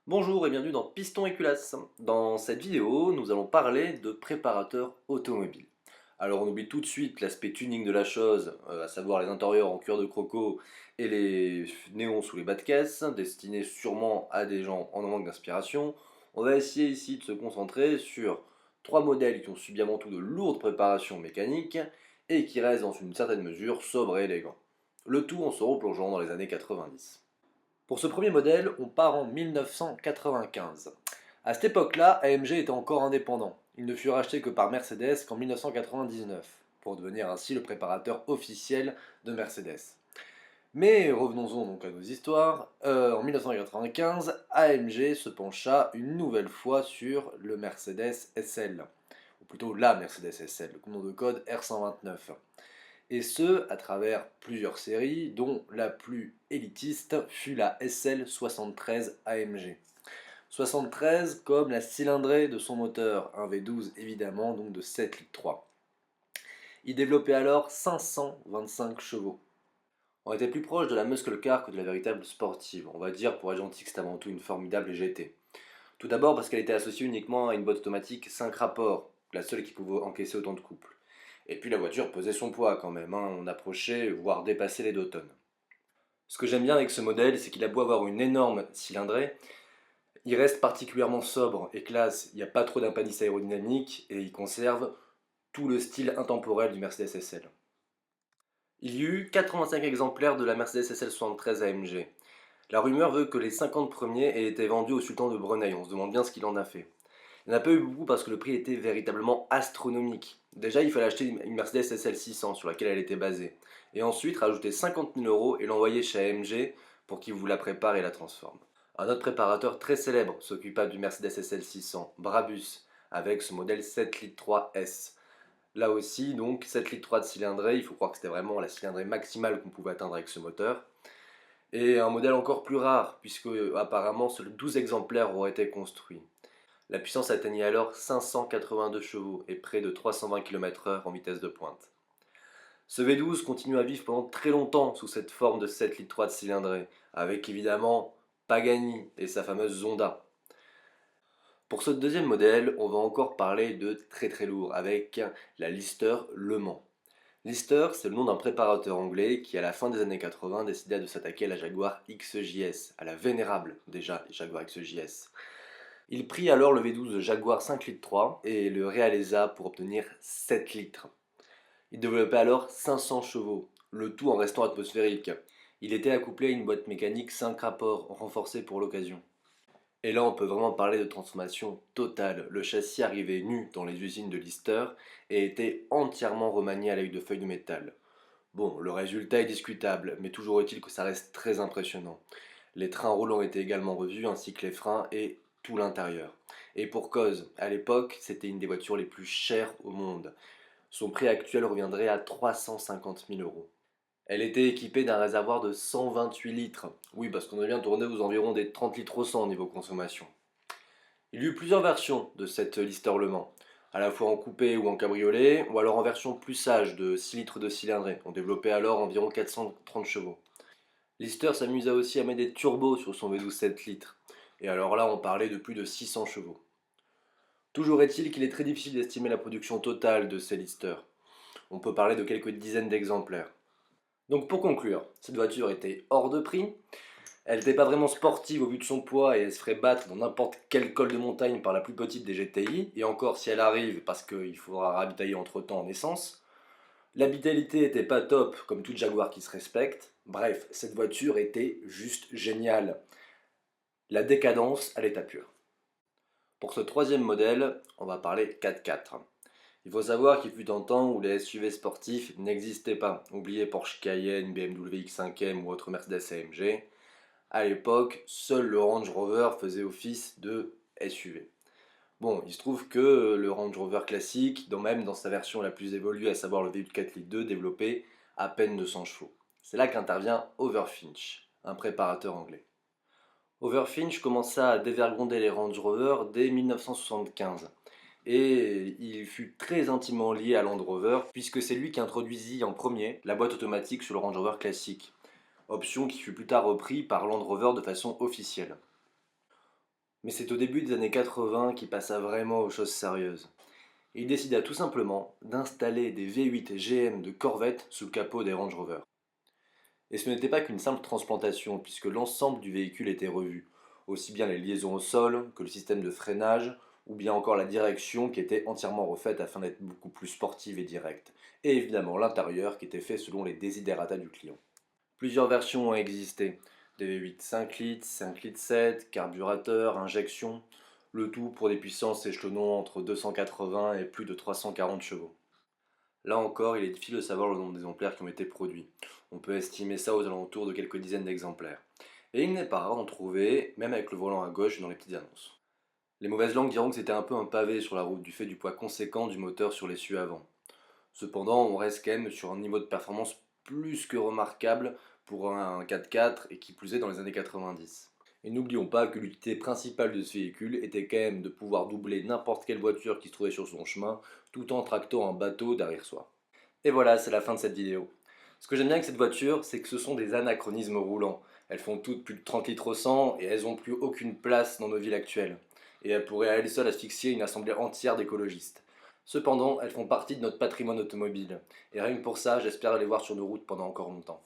Bonjour et bienvenue dans Piston et Culasse. Dans cette vidéo, nous allons parler de préparateurs automobiles. Alors on oublie tout de suite l'aspect tuning de la chose, à savoir les intérieurs en cuir de croco et les néons sous les bas de caisse, destinés sûrement à des gens en manque d'inspiration. On va essayer ici de se concentrer sur trois modèles qui ont subi avant tout de lourdes préparations mécaniques et qui restent dans une certaine mesure sobres et élégants. Le tout en se replongeant dans les années 90. Pour ce premier modèle, on part en 1995. À cette époque-là, AMG était encore indépendant. Il ne fut racheté que par Mercedes qu'en 1999, pour devenir ainsi le préparateur officiel de Mercedes. Mais revenons-en donc à nos histoires. En 1995, AMG se pencha une nouvelle fois sur le Mercedes SL, ou plutôt la Mercedes SL, le nom de code R129, et ce à travers plusieurs séries, dont la plus élitiste fut la SL73 AMG. 73 comme la cylindrée de son moteur, un V12 évidemment, donc de 7 litres 3. Il développait alors 525 chevaux. On était plus proche de la muscle car que de la véritable sportive. On va dire pour être gentil que c'est avant tout une formidable GT. Tout d'abord parce qu'elle était associée uniquement à une boîte automatique 5 rapports, la seule qui pouvait encaisser autant de couple. Et puis la voiture pesait son poids quand même, hein. On approchait, voire dépassait les 2 tonnes. Ce que j'aime bien avec ce modèle, c'est qu'il a beau avoir une énorme cylindrée, il reste particulièrement sobre et classe, il n'y a pas trop d'impanice aérodynamique et il conserve tout le style intemporel du Mercedes SL. Il y eut 85 exemplaires de la Mercedes SL 73 AMG. La rumeur veut que les 50 premiers aient été vendus au sultan de Brunei, on se demande bien ce qu'il en a fait. Il n'y en a pas eu beaucoup parce que le prix était véritablement astronomique. Déjà, il fallait acheter une Mercedes SL 600 sur laquelle elle était basée. Et ensuite, rajouter 50 000 euros et l'envoyer chez AMG pour qu'il vous la prépare et la transforme. Un autre préparateur très célèbre s'occupa du Mercedes SL 600, Brabus, avec ce modèle 7 litres 3 S. Là aussi, donc, 7 litres 3 de cylindrée, il faut croire que c'était vraiment la cylindrée maximale qu'on pouvait atteindre avec ce moteur. Et un modèle encore plus rare, puisque apparemment seuls 12 exemplaires auraient été construits. La puissance atteignait alors 582 chevaux et près de 320 km/h en vitesse de pointe. Ce V12 continue à vivre pendant très longtemps sous cette forme de 7 litres 3 de cylindrée, avec évidemment Pagani et sa fameuse Zonda. Pour ce deuxième modèle, on va encore parler de très très lourd, avec la Lister Le Mans. Lister, c'est le nom d'un préparateur anglais qui, à la fin des années 80, décida de s'attaquer à la Jaguar XJS, à la vénérable déjà Jaguar XJS. Il prit alors le V12 Jaguar 5 litres 3 et le réalisa pour obtenir 7 litres. Il développait alors 500 chevaux, le tout en restant atmosphérique. Il était accouplé à une boîte mécanique 5 rapports renforcée pour l'occasion. Et là on peut vraiment parler de transformation totale. Le châssis arrivait nu dans les usines de Lister et était entièrement remanié à l'œil de feuille de métal. Bon, le résultat est discutable, mais toujours est-il que ça reste très impressionnant. Les trains roulants étaient également revus, ainsi que les freins et tout l'intérieur. Et pour cause, à l'époque, c'était une des voitures les plus chères au monde. Son prix actuel reviendrait à 350 000 euros. Elle était équipée d'un réservoir de 128 litres. Oui, parce qu'on est bien tourné aux environs des 30 litres au 100 niveau consommation. Il y eut plusieurs versions de cette Lister Le Mans, à la fois en coupé ou en cabriolet, ou alors en version plus sage de 6 litres de cylindrée. On développait alors environ 430 chevaux. Lister s'amusa aussi à mettre des turbos sur son V12 7 litres. Et alors là, on parlait de plus de 600 chevaux. Toujours est-il qu'il est très difficile d'estimer la production totale de ces Lister. On peut parler de quelques dizaines d'exemplaires. Donc pour conclure, cette voiture était hors de prix, elle n'était pas vraiment sportive au vu de son poids et elle se ferait battre dans n'importe quel col de montagne par la plus petite des GTI, et encore si elle arrive parce qu'il faudra ravitailler entre temps en essence. L'habitabilité était pas top comme toute Jaguar qui se respecte. Bref, cette voiture était juste géniale. La décadence à l'état pur. Pour ce troisième modèle, on va parler 4x4. Il faut savoir qu'il fut un temps où les SUV sportifs n'existaient pas. Oubliez Porsche Cayenne, BMW X5M ou autre Mercedes AMG. À l'époque, seul le Range Rover faisait office de SUV. Bon, il se trouve que le Range Rover classique, même dans sa version la plus évoluée, à savoir le V8 4 litres 2, développait à peine 200 chevaux. C'est là qu'intervient Overfinch, un préparateur anglais. Overfinch commença à dévergonder les Range Rover dès 1975. Et il fut très intimement lié à Land Rover, puisque c'est lui qui introduisit en premier la boîte automatique sur le Range Rover classique, option qui fut plus tard reprise par Land Rover de façon officielle. Mais c'est au début des années 80 qu'il passa vraiment aux choses sérieuses. Il décida tout simplement d'installer des V8 GM de Corvette sous le capot des Range Rover. Et ce n'était pas qu'une simple transplantation, puisque l'ensemble du véhicule était revu, aussi bien les liaisons au sol que le système de freinage, ou bien encore la direction qui était entièrement refaite afin d'être beaucoup plus sportive et directe, et évidemment l'intérieur qui était fait selon les desiderata du client. Plusieurs versions ont existé, des V8 5 litres, 5 litres 7, carburateur, injection, le tout pour des puissances échelonnant entre 280 et plus de 340 chevaux. Là encore, il est difficile de savoir le nombre d'exemplaires qui ont été produits. On peut estimer ça aux alentours de quelques dizaines d'exemplaires. Et il n'est pas rare d'en trouver, même avec le volant à gauche dans les petites annonces. Les mauvaises langues diront que c'était un peu un pavé sur la route du fait du poids conséquent du moteur sur l'essieu avant. Cependant, on reste quand même sur un niveau de performance plus que remarquable pour un 4x4 et qui plus est dans les années 90. Et n'oublions pas que l'utilité principale de ce véhicule était quand même de pouvoir doubler n'importe quelle voiture qui se trouvait sur son chemin tout en tractant un bateau derrière soi. Et voilà, c'est la fin de cette vidéo. Ce que j'aime bien avec cette voiture, c'est que ce sont des anachronismes roulants. Elles font toutes plus de 30 litres au 100 et elles n'ont plus aucune place dans nos villes actuelles. Et elles pourraient à elles seules asphyxier une assemblée entière d'écologistes. Cependant, elles font partie de notre patrimoine automobile. Et rien que pour ça, j'espère les voir sur nos routes pendant encore longtemps.